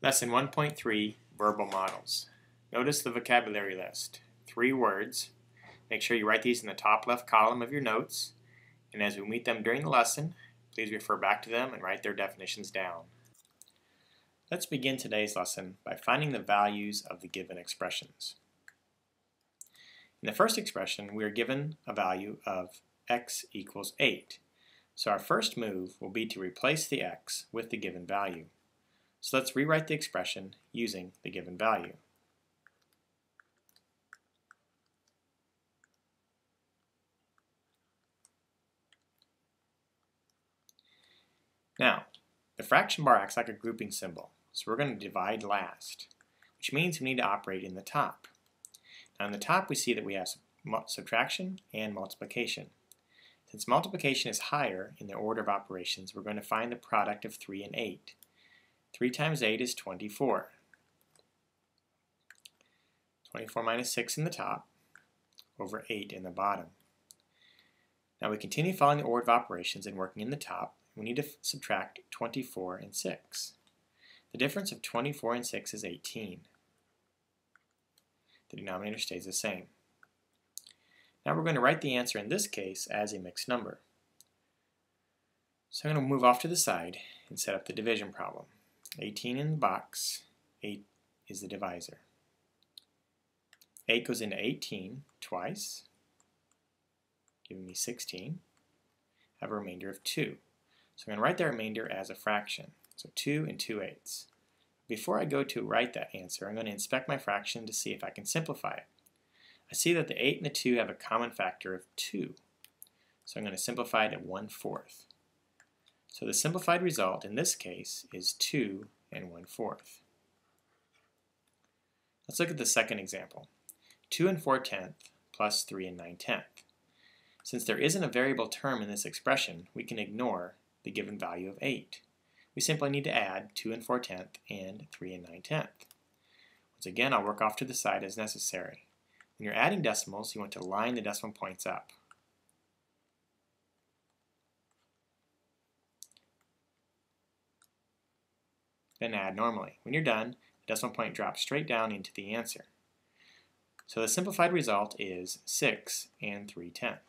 Lesson 1.3 Verbal Models. Notice the vocabulary list. 3 words. Make sure you write these in the top left column of your notes, and as we meet them during the lesson, please refer back to them and write their definitions down. Let's begin today's lesson by finding the values of the given expressions. In the first expression, we are given a value of x equals 8. So our first move will be to replace the x with the given value. So let's rewrite the expression using the given value. Now, the fraction bar acts like a grouping symbol, so we're going to divide last, which means we need to operate in the top. Now in the top we see that we have subtraction and multiplication. Since multiplication is higher in the order of operations, we're going to find the product of 3 and 8. 3 times 8 is 24. 24 minus 6 in the top over 8 in the bottom. Now we continue following the order of operations and working in the top. We need to subtract 24 and 6. The difference of 24 and 6 is 18. The denominator stays the same. Now we're going to write the answer in this case as a mixed number. So I'm going to move off to the side and set up the division problem. 18 in the box, 8 is the divisor. 8 goes into 18 twice, giving me 16. I have a remainder of 2. So I'm going to write that remainder as a fraction. So 2 and 2/8. Before I go to write that answer, I'm going to inspect my fraction to see if I can simplify it. I see that the 8 and the 2 have a common factor of 2. So I'm going to simplify it at 1/4. So the simplified result in this case is 2 and 1/4. Let's look at the second example. 2 and 4/10 plus 3 and 9/10. Since there isn't a variable term in this expression, we can ignore the given value of 8. We simply need to add 2 and 4/10 and 3 and 9/10. Once again, I'll work off to the side as necessary. When you're adding decimals, you want to line the decimal points up. Then add normally. When you're done, the decimal point drops straight down into the answer. So the simplified result is 6 and 3/10.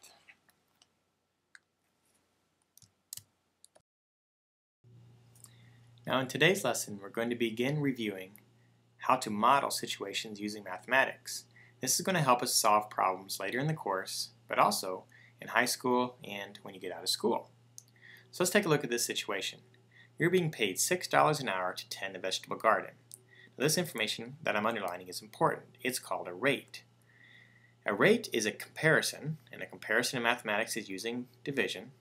Now in today's lesson, we're going to begin reviewing how to model situations using mathematics. This is going to help us solve problems later in the course, but also in high school and when you get out of school. So let's take a look at this situation. You're being paid $6 an hour to tend a vegetable garden. Now this information that I'm underlining is important. It's called a rate. A rate is a comparison, and a comparison in mathematics is using division,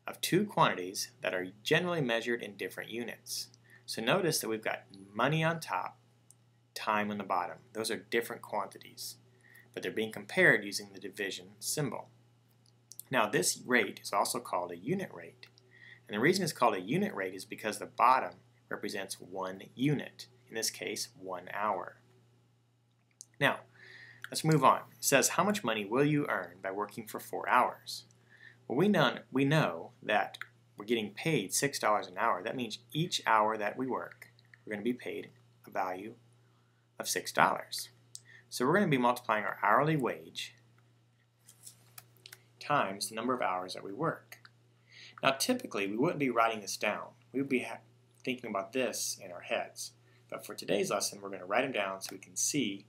of two quantities that are generally measured in different units. So notice that we've got money on top, time on the bottom. Those are different quantities, but they're being compared using the division symbol. Now this rate is also called a unit rate. And the reason it's called a unit rate is because the bottom represents 1 unit, in this case 1 hour. Now, let's move on. It says, how much money will you earn by working for 4 hours? Well, we know that we're getting paid $6 an hour. That means each hour that we work, we're going to be paid a value of $6. So we're going to be multiplying our hourly wage times the number of hours that we work. Now typically we wouldn't be writing this down. We would be thinking about this in our heads. But for today's lesson we're going to write them down so we can see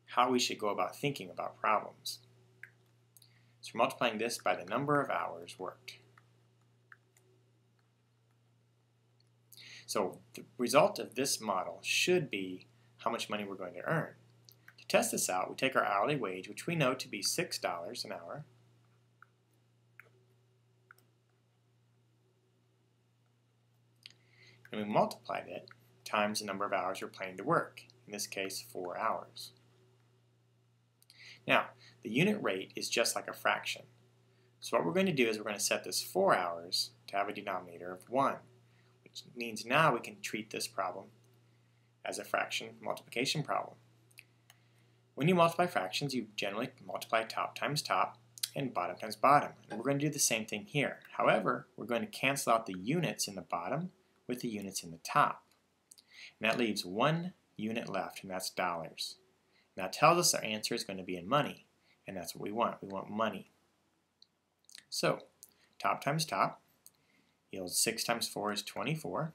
how we should go about thinking about problems. So we're multiplying this by the number of hours worked. So the result of this model should be how much money we're going to earn. To test this out, we take our hourly wage, which we know to be $6 an hour, and we multiply it times the number of hours we're planning to work, in this case 4 hours. Now, the unit rate is just like a fraction. So what we're going to do is we're going to set this 4 hours to have a denominator of 1, which means now we can treat this problem as a fraction multiplication problem. When you multiply fractions, you generally multiply top times top and bottom times bottom. And we're going to do the same thing here. However, we're going to cancel out the units in the bottom with the units in the top. And that leaves one unit left, and that's dollars. And that tells us our answer is going to be in money, and that's what we want. We want money. So, top times top yields 6 times 4 is 24.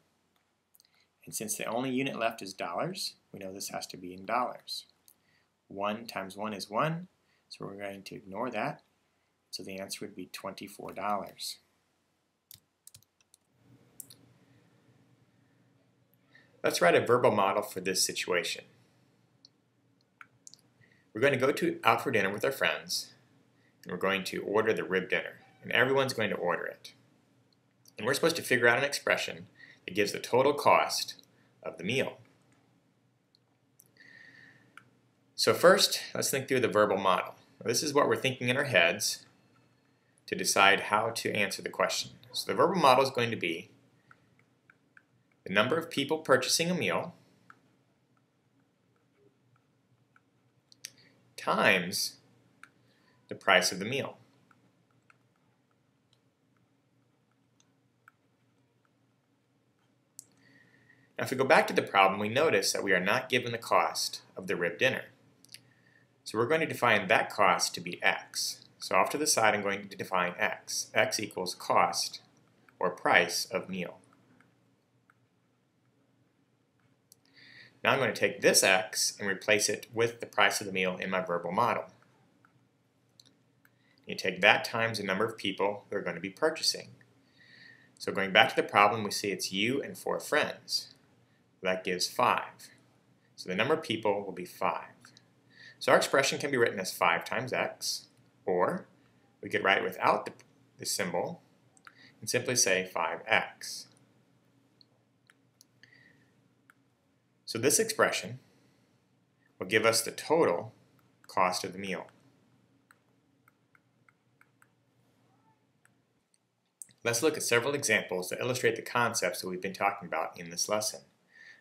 And since the only unit left is dollars, we know this has to be in dollars. 1 times 1 is 1, so we're going to ignore that. So the answer would be $24. Let's write a verbal model for this situation. We're going to go out for dinner with our friends, and we're going to order the rib dinner, and everyone's going to order it. And we're supposed to figure out an expression that gives the total cost of the meal. So first, let's think through the verbal model. This is what we're thinking in our heads to decide how to answer the question. So the verbal model is going to be the number of people purchasing a meal times the price of the meal. Now if we go back to the problem, we notice that we are not given the cost of the rib dinner. So we're going to define that cost to be x. So off to the side I'm going to define x. X equals cost or price of meal. Now I'm going to take this x and replace it with the price of the meal in my verbal model. You take that times the number of people who are going to be purchasing. So going back to the problem, we see it's you and 4 friends. That gives 5. So the number of people will be 5. So our expression can be written as 5 times x, or we could write without the symbol and simply say 5x. So this expression will give us the total cost of the meal. Let's look at several examples that illustrate the concepts that we've been talking about in this lesson.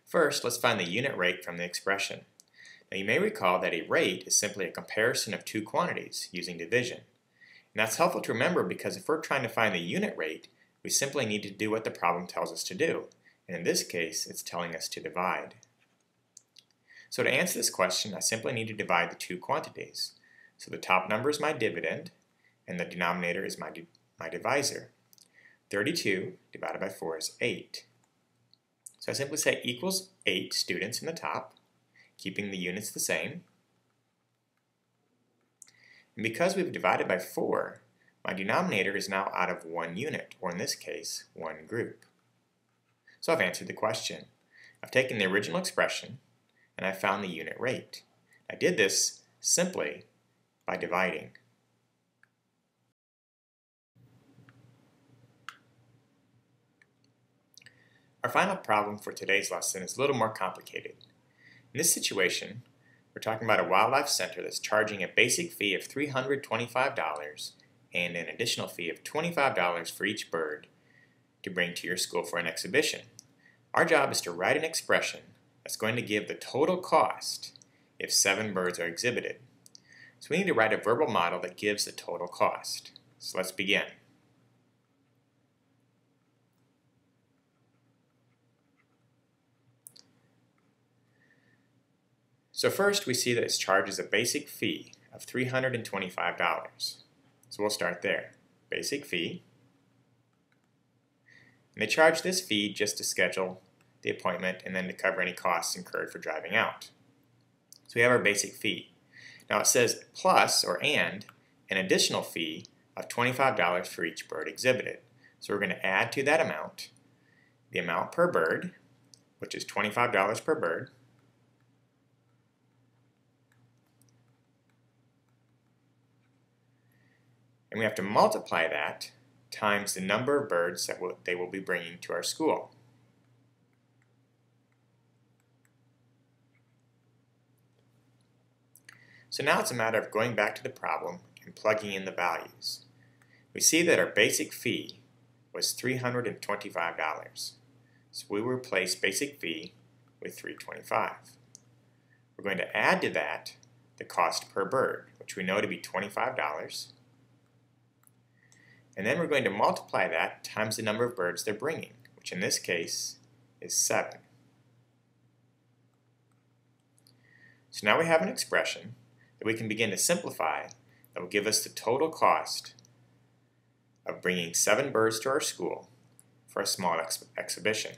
First, let's find the unit rate from the expression. Now you may recall that a rate is simply a comparison of two quantities using division. And that's helpful to remember because if we're trying to find the unit rate, we simply need to do what the problem tells us to do. And in this case, it's telling us to divide. So to answer this question, I simply need to divide the two quantities. So the top number is my dividend, and the denominator is my divisor. 32 divided by 4 is 8. So I simply say equals 8 students in the top, keeping the units the same. And because we've divided by 4, my denominator is now out of 1 unit, or in this case, 1 group. So I've answered the question. I've taken the original expression, and I found the unit rate. I did this simply by dividing. Our final problem for today's lesson is a little more complicated. In this situation, we're talking about a wildlife center that's charging a basic fee of $325 and an additional fee of $25 for each bird to bring to your school for an exhibition. Our job is to write an expression that's going to give the total cost if 7 birds are exhibited. So we need to write a verbal model that gives the total cost. So let's begin. So first we see that it charges a basic fee of $325. So we'll start there. Basic fee. And they charge this fee just to schedule the appointment and then to cover any costs incurred for driving out. So we have our basic fee. Now it says plus, or and, an additional fee of $25 for each bird exhibited. So we're going to add to that amount the amount per bird, which is $25 per bird, and we have to multiply that times the number of birds that they will be bringing to our school. So now it's a matter of going back to the problem and plugging in the values. We see that our basic fee was $325. So we will replace basic fee with $325. We're going to add to that the cost per bird, which we know to be $25. And then we're going to multiply that times the number of birds they're bringing, which in this case is 7. So now we have an expression that we can begin to simplify that will give us the total cost of bringing 7 birds to our school for a small exhibition.